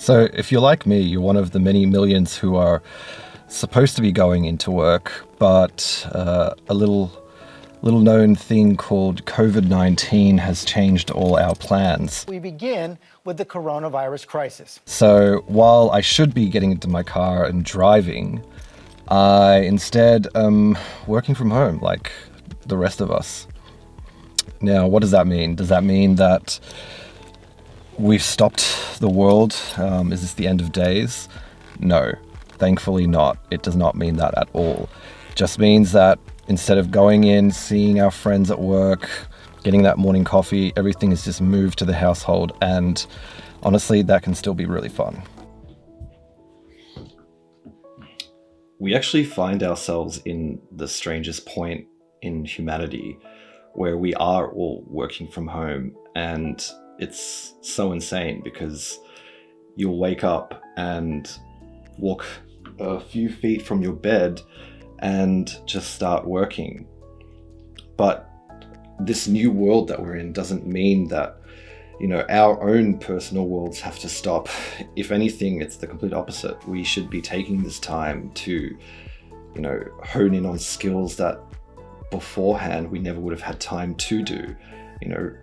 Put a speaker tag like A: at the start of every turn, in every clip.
A: So if you're like me, you're one of the many millions who are supposed to be going into work, but a little known thing called COVID-19 has changed all our plans.
B: We begin with the coronavirus crisis.
A: So while I should be getting into my car and driving, I instead am working from home like the rest of us. Now, what does that mean? Does that mean that we've stopped the world? Is this the end of days? No, thankfully not. It does not mean that at all. It just means that instead of going in, seeing our friends at work, getting that morning coffee, everything is just moved to the household. And honestly, that can still be really fun. We actually find ourselves in the strangest point in humanity where we are all working from home, and it's so insane because you'll wake up and walk a few feet from your bed and just start working. But this new world that we're in doesn't mean that, our own personal worlds have to stop. If anything, it's the complete opposite. We should be taking this time to, hone in on skills that beforehand we never would have had time to do.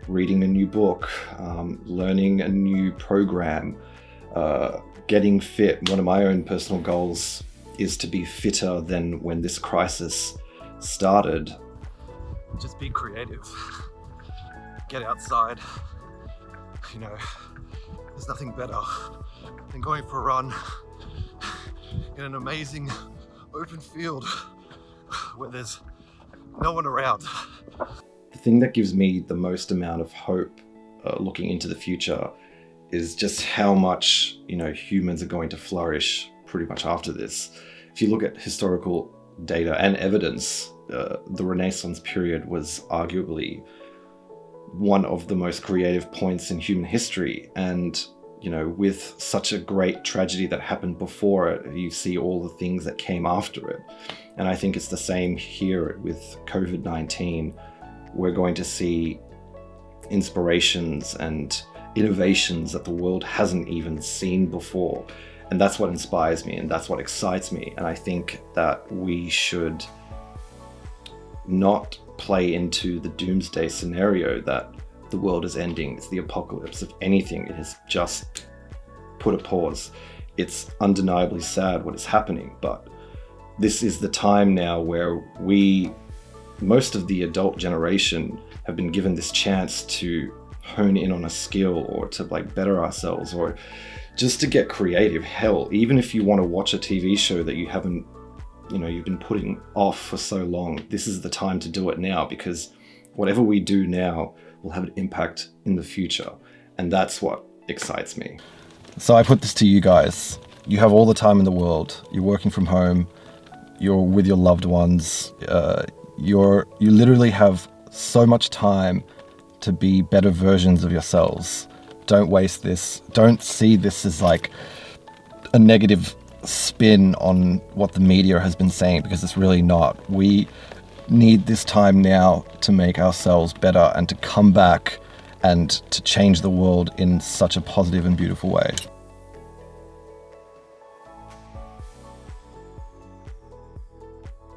A: Reading a new book, learning a new program, getting fit. One of my own personal goals is to be fitter than when this crisis started.
C: Just be creative. Get outside. There's nothing better than going for a run in an amazing open field where there's no one around.
A: The thing that gives me the most amount of hope looking into the future is just how much, humans are going to flourish pretty much after this. If you look at historical data and evidence, the Renaissance period was arguably one of the most creative points in human history. And, with such a great tragedy that happened before it, you see all the things that came after it. And I think it's the same here with COVID-19. We're going to see inspirations and innovations that the world hasn't even seen before. And that's what inspires me, and that's what excites me. And I think that we should not play into the doomsday scenario that the world is ending. It's the apocalypse. If anything, it has just put a pause. It's undeniably sad what is happening, but this is the time now where most of the adult generation have been given this chance to hone in on a skill or to better ourselves or just to get creative. Hell, even if you want to watch a TV show that you haven't, you've been putting off for so long, this is the time to do it now, because whatever we do now will have an impact in the future. And that's what excites me. So I put this to you guys. You have all the time in the world. You're working from home. You're with your loved ones. You literally have so much time to be better versions of yourselves. Don't waste this. Don't see this as like a negative spin on what the media has been saying, because it's really not. We need this time now to make ourselves better and to come back and to change the world in such a positive and beautiful way.